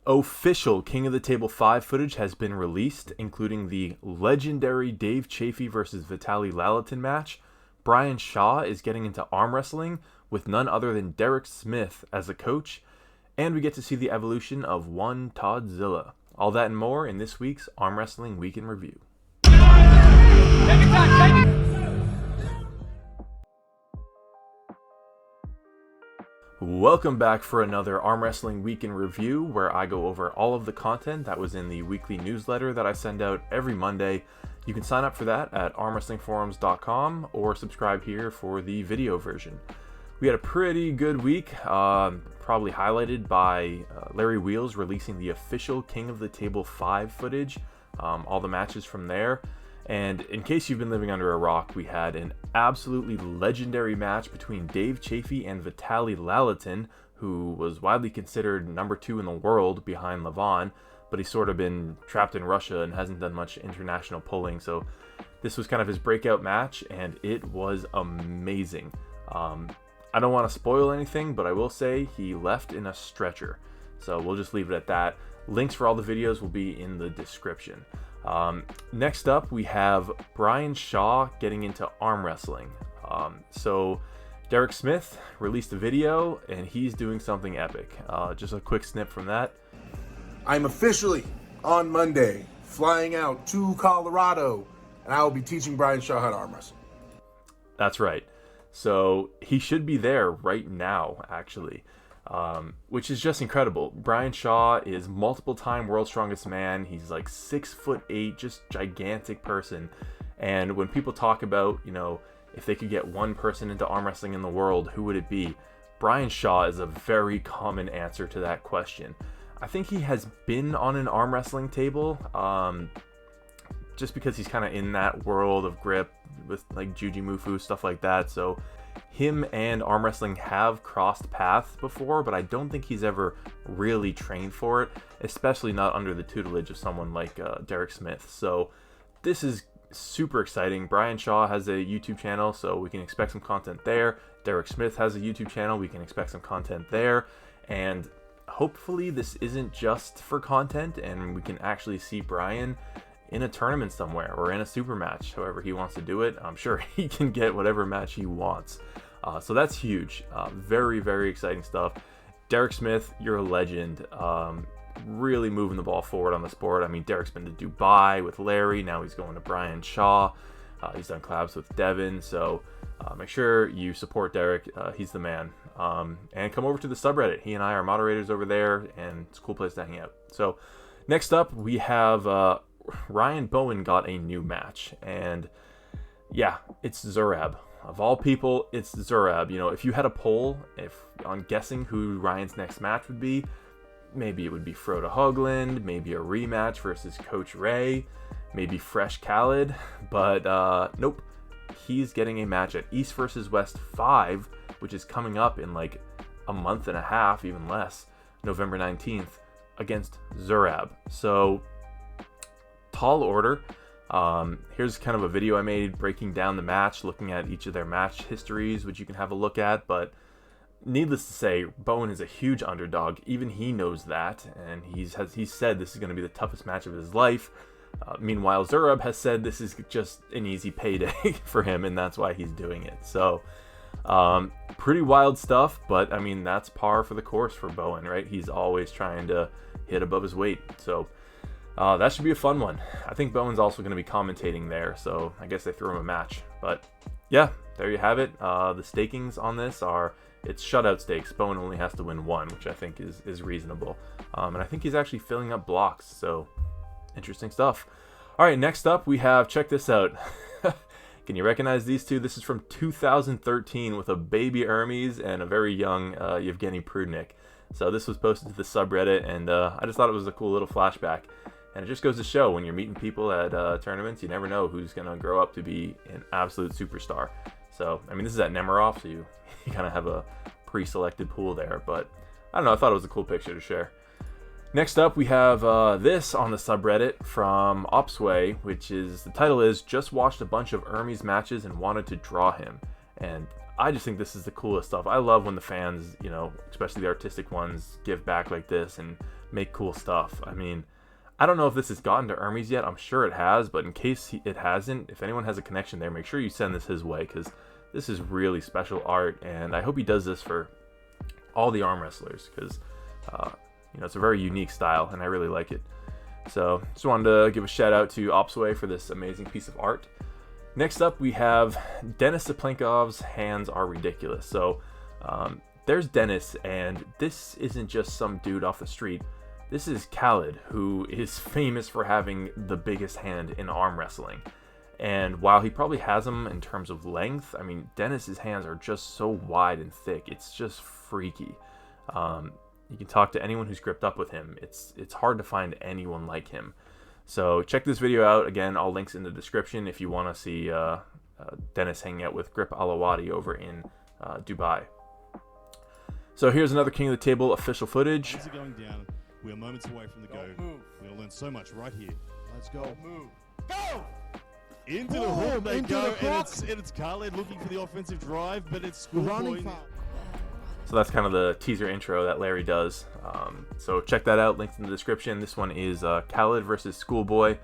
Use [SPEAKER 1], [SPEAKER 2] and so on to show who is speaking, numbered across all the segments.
[SPEAKER 1] Official King of the Table 5 footage has been released, including the legendary Dave Chaffe versus Vitaly Laletin match. Brian Shaw is getting into arm wrestling with none other than Derek Smith as a coach, and we get to see the evolution of one Toddzilla. All that and more in this week's Arm Wrestling Week in Review. Welcome back for another Arm Wrestling Week in Review, where I go over all of the content that was in the weekly newsletter that I send out every Monday. You can sign up for that at armwrestlingforums.com or subscribe here for the video version. We had a pretty good week, probably highlighted by Larry Wheels releasing the official King of the Table 5 footage, all the matches from there. And in case you've been living under a rock, we had an absolutely legendary match between Dave Chaffe and Vitaly Laletin, who was widely considered number 2 in the world behind Lavon, but he's sort of been trapped in Russia and hasn't done much international pulling. So this was kind of his breakout match, and it was amazing. I don't want to spoil anything, but I will say he left in a stretcher. So we'll just leave it at that. Links for all the videos will be in the description. Next up, we have Brian Shaw getting into arm wrestling. So Derek Smith released a video, and he's doing something epic. Just a quick snip from that.
[SPEAKER 2] I'm officially, on Monday, flying out to Colorado, and I will be teaching Brian Shaw how to arm wrestle.
[SPEAKER 1] That's right. So he should be there right now, actually. Which is just incredible. Brian Shaw is multiple-time World's Strongest Man. He's like 6'8", just gigantic person. And when people talk about, if they could get one person into arm wrestling in the world, who would it be? Brian Shaw is a very common answer to that question. I think he has been on an arm wrestling table, just because he's kind of in that world of grip with like Jujimufu, stuff like that. So him and arm wrestling have crossed paths before, but I don't think he's ever really trained for it, especially not under the tutelage of someone like Derek Smith. So this is super exciting. Brian Shaw has a YouTube channel, so we can expect some content there. Derek Smith has a YouTube channel, we can expect some content there. And hopefully this isn't just for content, and we can actually see Brian in a tournament somewhere or in a super match, however he wants to do it. I'm sure he can get whatever match he wants. So that's huge. Very, very exciting stuff. Derek Smith, you're a legend. Really moving the ball forward on the sport. I mean, Derek's been to Dubai with Larry. Now he's going to Brian Shaw. He's done collabs with Devin. So make sure you support Derek. He's the man. And come over to the subreddit. He and I are moderators over there, and it's a cool place to hang out. So next up, we have Ryan Bowen got a new match. And yeah, it's Zurab. Of all people, it's Zurab. If you had a poll on guessing who Ryan's next match would be, maybe it would be Froda Hoagland, maybe a rematch versus Coach Ray, maybe Fresh Khaled, but nope. He's getting a match at East vs. West 5, which is coming up in like a month and a half, even less, November 19th, against Zurab. So, tall order. Here's kind of a video I made breaking down the match, looking at each of their match histories, which you can have a look at. But needless to say, Bowen is a huge underdog. Even he knows that, and he's said this is going to be the toughest match of his life. Meanwhile, Zurab has said this is just an easy payday for him, and that's why he's doing it. So, pretty wild stuff, but I mean, that's par for the course for Bowen, right? He's always trying to hit above his weight. So, that should be a fun one. I think Bowen's also going to be commentating there, so I guess they threw him a match. But yeah, there you have it. The stakings on this it's shutout stakes. Bowen only has to win one, which I think is reasonable. And I think he's actually filling up blocks, so interesting stuff. All right, next up we have, check this out. Can you recognize these two? This is from 2013 with a baby Hermes and a very young Hermes Prudnick. So this was posted to the subreddit, and I just thought it was a cool little flashback. And it just goes to show, when you're meeting people at tournaments, you never know who's going to grow up to be an absolute superstar. So, I mean, this is at Nemiroff, so you kind of have a pre-selected pool there. But, I don't know, I thought it was a cool picture to share. Next up, we have this on the subreddit from Opsway, which is, the title is, Just Watched a Bunch of Hermes matches and Wanted to Draw Him. And I just think this is the coolest stuff. I love when the fans, especially the artistic ones, give back like this and make cool stuff. I mean, I don't know if this has gotten to Hermes yet. I'm sure it has, but in case it hasn't, if anyone has a connection there, make sure you send this his way, because this is really special art, and I hope he does this for all the arm wrestlers, because it's a very unique style, and I really like it. So just wanted to give a shout out to Opsway for this amazing piece of art. Next up, we have Denis Saplenkov's Hands Are Ridiculous. So there's Denis, and this isn't just some dude off the street. This is Khaled, who is famous for having the biggest hand in arm wrestling. And while he probably has them in terms of length, I mean, Denis's hands are just so wide and thick. It's just freaky. You can talk to anyone who's gripped up with him. It's hard to find anyone like him. So check this video out. Again, all links in the description if you want to see Denis hanging out with Grip Alawadi over in Dubai. So here's another King of the Table official footage.
[SPEAKER 3] Things are going down. We are moments away from the go. We'll learn so much right here. Let's go. Move. Go! Into the hook they go, and it's Khaled looking for the offensive drive, but it's Schoolboy.
[SPEAKER 1] So that's kind of the teaser intro that Larry does. So check that out, links in the description. This one is Khaled versus Schoolboy,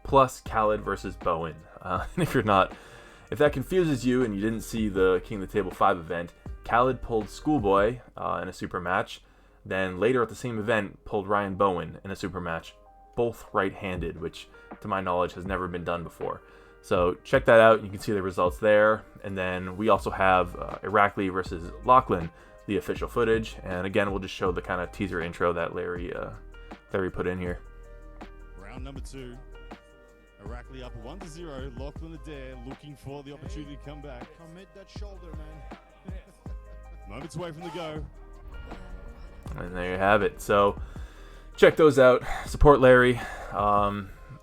[SPEAKER 1] plus Khaled versus Bowen. And if that confuses you and you didn't see the King of the Table 5 event, Khaled pulled Schoolboy in a super match. Then later at the same event, pulled Ryan Bowen in a super match, both right-handed, which to my knowledge has never been done before. So check that out. You can see the results there. And then we also have Irakli versus Lachlan, the official footage. And again, we'll just show the kind of teaser intro that Larry put in here.
[SPEAKER 3] Round number 2. Irakli up 1-0. Lachlan Adair looking for the opportunity to come back.
[SPEAKER 4] Commit that shoulder, man.
[SPEAKER 3] Moments away from the go.
[SPEAKER 1] And there you have it. So check those out. Support Larry.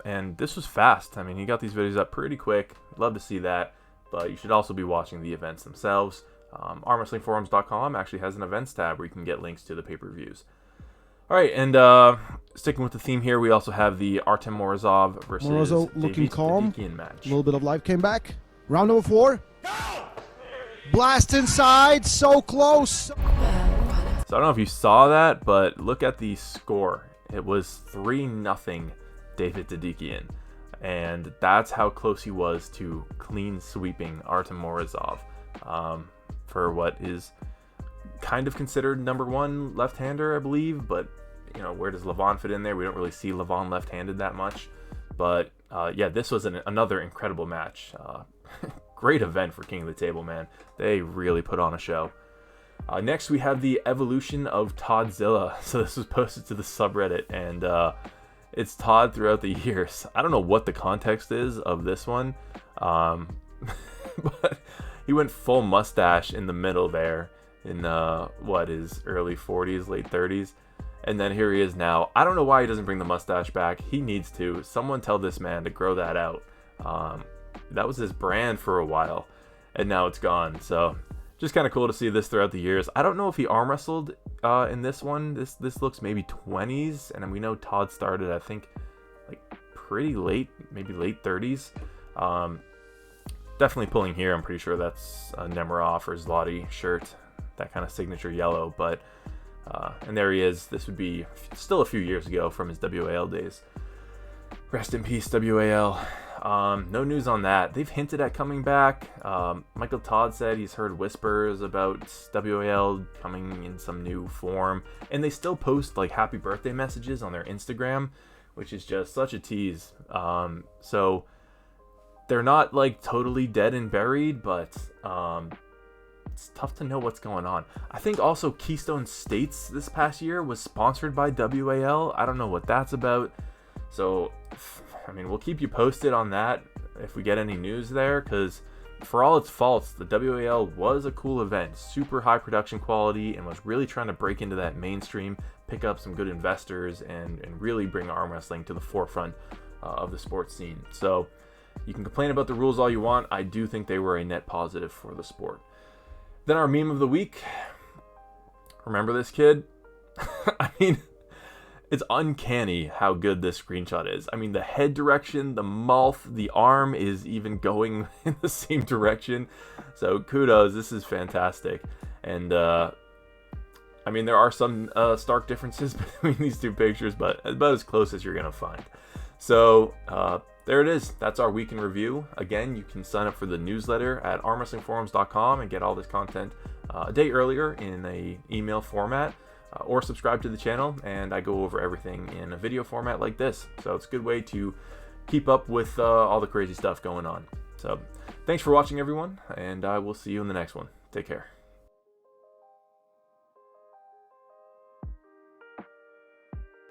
[SPEAKER 1] And this was fast. I mean, he got these videos up pretty quick. Love to see that. But you should also be watching the events themselves. ArmWrestlingForums.com actually has an events tab where you can get links to the pay-per-views. All right, and sticking with the theme here, we also have the Artem Morozov versus
[SPEAKER 4] looking calm.
[SPEAKER 1] match.
[SPEAKER 4] A little bit of life came back. Round number 4. Blast inside, so close.
[SPEAKER 1] So I don't know if you saw that, but look at the score. It was 3-0 David Toddzilla, and that's how close he was to clean sweeping Artem Morozov for what is kind of considered number 1 left-hander, I believe. But where does Lavon fit in there? We don't really see Lavon left-handed that much. But yeah, this was another incredible match. Great event for King of the Table, man. They really put on a show. Next, we have the evolution of Toddzilla. So this was posted to the subreddit, and it's Todd throughout the years. I don't know what the context is of this one, but he went full mustache in the middle there in his early 40s, late 30s. And then here he is now. I don't know why he doesn't bring the mustache back. He needs to. Someone tell this man to grow that out. That was his brand for a while, and now it's gone. So just kind of cool to see this throughout the years. I don't know if he arm wrestled in this one. This looks maybe 20s, and we know Todd started, I think, like pretty late, maybe late 30s. Definitely pulling here. I'm pretty sure that's a Nemiroff or Zloty shirt, that kind of signature yellow. But and there he is. This would be still a few years ago from his WAL days. Rest in peace, WAL. No news on that. They've hinted at coming back. Michael Todd said he's heard whispers about WAL coming in some new form, and they still post like happy birthday messages on their Instagram, which is just such a tease. So they're not like totally dead and buried, but it's tough to know what's going on. I think also Keystone States this past year was sponsored by WAL. I don't know what that's about. So I mean, we'll keep you posted on that if we get any news there, because for all its faults, the WAL was a cool event, super high production quality, and was really trying to break into that mainstream, pick up some good investors, and really bring arm wrestling to the forefront of the sports scene. So you can complain about the rules all you want. I do think they were a net positive for the sport. Then our meme of the week. Remember this kid? I mean, it's uncanny how good this screenshot is. I mean, the head direction, the mouth, the arm is even going in the same direction. So kudos, this is fantastic. And I mean, there are some stark differences between these two pictures, but about as close as you're going to find. So there it is. That's our week in review. Again, you can sign up for the newsletter at armwrestlingforums.com and get all this content a day earlier in a email format, or subscribe to the channel, and I go over everything in a video format like this. So it's a good way to keep up with all the crazy stuff going on. So thanks for watching, everyone, and I will see you in the next one. Take care.